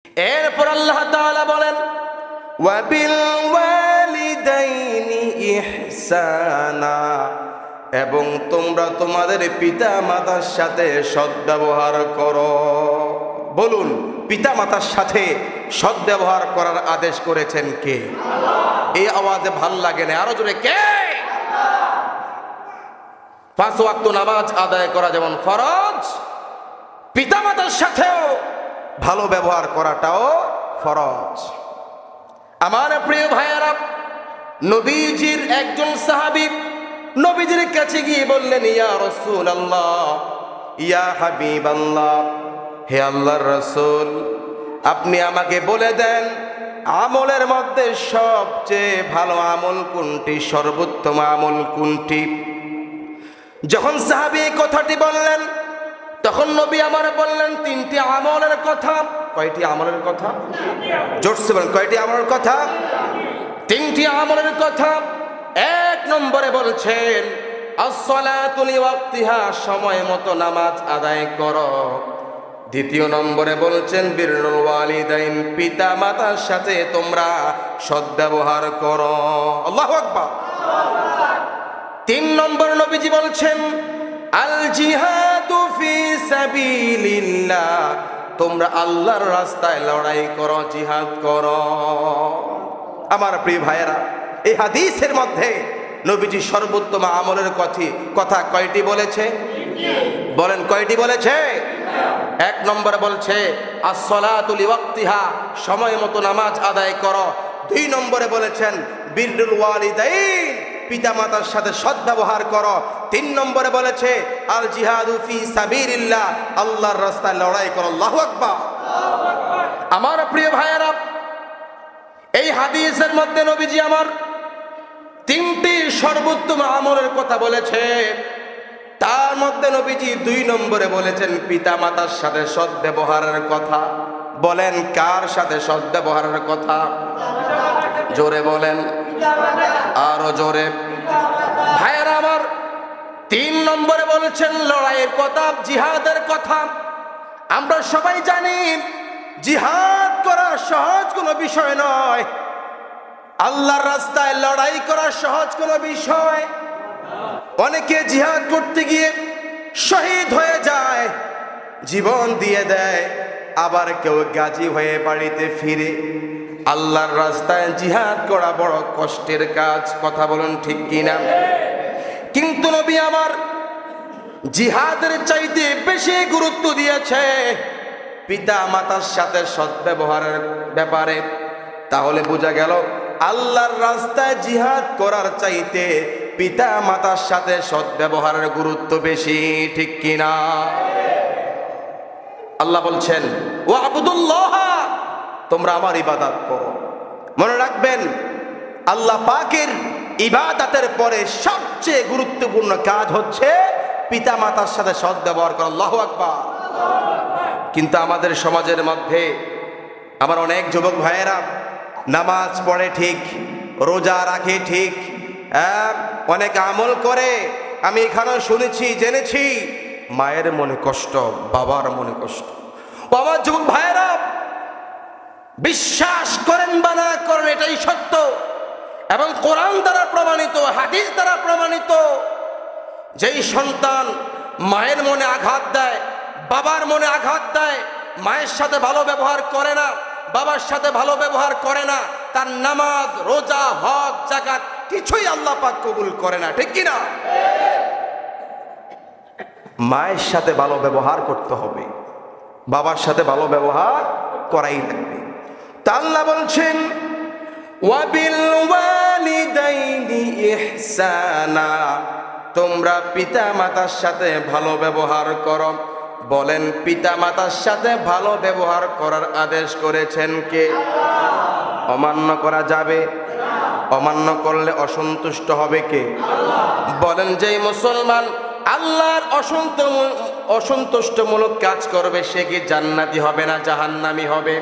এরপর আল্লাহ তাআলা বলেন ওয়াবিল ওয়ালিদাইনি ইহসানা, এবং তোমরা তোমাদের পিতা মাতার সাথে সদ্ব্যবহার করো। বলুন, পিতা মাতার সাথে সদ্ব্যবহার করার আদেশ করেছেন কে? এই আওয়াজে ভাল লাগে না, আরো জোরে কে? পাঁচ ওয়াক্ত নামাজ আদায় করা যেমন ফরজ, পিতা মাতার সাথেও ভালো ব্যবহার করাটাও ফরজ। আমার প্রিয় ভাইয়েরা, নবীজির একজন সাহাবী নবীজির কাছে গিয়ে বললেন, ইয়া রাসূলুল্লাহ, ইয়া হাবিবাল্লাহ, হে আল্লাহর রাসূল, আপনি আমাকে বলে দেন আমলের মধ্যে সবচেয়ে ভালো আমল কোনটি, সর্বোত্তম আমল কোনটি? যখন সাহাবী এই কথাটি বললেন, তখন নবী আমার বললেন তিনটি আমলের কথা। কয়টি আমলের কথা? জোরসে বলেন, কয়টি আমলের কথা? তিনটি আমলের কথা। এক নম্বরে বলছেন আসসালাতু লিওয়াক্তিহা, সময় মতো নামাজ আদায় করো। দ্বিতীয় নম্বরে বলছেন বিররুল ওয়ালিদাইন, পিতা মাতার সাথে তোমরা সদ্ব্যবহার করো। আল্লাহু আকবার। তিন নম্বর নবীজি বলছেন আল জিহাদু ফি সাবিলিল্লাহ, তোমরা আল্লাহর রাস্তায় লড়াই করো, জিহাদ করো। আমার প্রিয় ভাইয়েরা, এই হাদিসের মধ্যে নবীজি সর্বোত্তম আমলের কথা কয়টি বলেছে? বলেন, কয়টি বলেছে? এক নম্বরে বলছে আসসালাতু লিওয়াক্তিহা, সময় মতো নামাজ আদায় করো। দুই নম্বরে বলেছেন বিররুল ওয়ালিদাইন, পিতা মাতার সাথে সদ্ব্যবহার করো। তিন নম্বরে বলেছে আল জিহাদু ফি সাবিলিল্লাহ, আল্লাহর রাস্তায় লড়াই করো। আল্লাহু আকবার। আমার প্রিয় ভাইয়েরা, এই হাদিসের মধ্যে নবীজি আমার তিনটি সর্বোত্তম আমলের কথা বলেছে। তার মধ্যে নবীজি দুই নম্বরে বলেছেন পিতা মাতার সাথে সদ্ব্যবহারের কথা। বলেন, কার সাথে সদ্ব্যবহারের কথা? জোরে বলেন, আরো জোরে। ভাইয়েরা আমার, তিন নম্বরে বলেছেন লড়াইয়ের কথা, জিহাদের কথা। আমরা সবাই জানি জিহাদ করা সহজ কোনো বিষয় নয়। আল্লাহর রাস্তায় লড়াই করা সহজ কোনো বিষয়। অনেকে জিহাদ করতে গিয়ে শহীদ হয়ে যায়, জীবন দিয়ে দেয়, আবার কেউ গাজী হয়ে বাড়িতে ফিরে। আল্লাহর রাস্তায় জিহাদ করা বড় কষ্টের কাজ, কথা বলুন ঠিক কিনা? কিন্তু নবী আমার জিহাদের চাইতে বেশি গুরুত্ব দিয়েছে পিতা মাতার সাথে সদ্ব্যবহারের ব্যাপারে। তাহলে বোঝা গেল আল্লাহর রাস্তায় জিহাদ করার চাইতে পিতা মাতার সাথে সদ্ব্যবহারের গুরুত্ব বেশি, ঠিক কিনা? আল্লাহ বলছেন ওয়াবুদুল্লাহ, তোমরা আমার ইবাদত করো। মনে রাখবেন, আল্লাহ পাকের ইবাদতের পরে সবচেয়ে গুরুত্বপূর্ণ কাজ হচ্ছে পিতা মাতার সাথে সদ্ব্যবহার করা। আল্লাহু আকবার। কিন্তু আমাদের সমাজের মধ্যে আমার অনেক যুবক ভাইয়েরা নামাজ পড়ে ঠিক, রোজা রাখে ঠিক, অনেক আমল করে। আমি এখানেও শুনেছি, জেনেছি, মায়ের মনে কষ্ট, বাবার মনে কষ্ট। ও আমার যুবক ভাইয়েরা, বিশ্বাস করেন বা না করেন, এটাই সত্য এবং কোরআন দ্বারা প্রমাণিত, হাদিস দ্বারা প্রমাণিত। যেই সন্তান মায়ের মনে আঘাত দেয়, বাবার মনে আঘাত দেয়, মায়ের সাথে ভালো ব্যবহার করে না, বাবার সাথে ভালো ব্যবহার করে না, তার নামাজ, রোজা, হজ, যাকাত কিছুই আল্লাহ পাক কবুল করে না, ঠিক কিনা? মায়ের সাথে ভালো ব্যবহার করতে হবে, বাবার সাথে ভালো ব্যবহার করাই লাগবে। তা আল্লাহ বলছেন ওয়াবিল ওয়ালিদাইনি ইহসানা, তোমরা পিতা মাতার সাথে ভালো ব্যবহার করো। বলেন, পিতা মাতার সাথে ভালো ব্যবহার করার আদেশ করেছেন কে? অমান্য করা যাবে? অমান্য করলে অসন্তুষ্ট হবে কে? বলেন, যেই মুসলমান আল্লাহর অসন্তুষ্টমূলক কাজ করবে সে কি জান্নাতি হবে না জাহান্নামী হবে?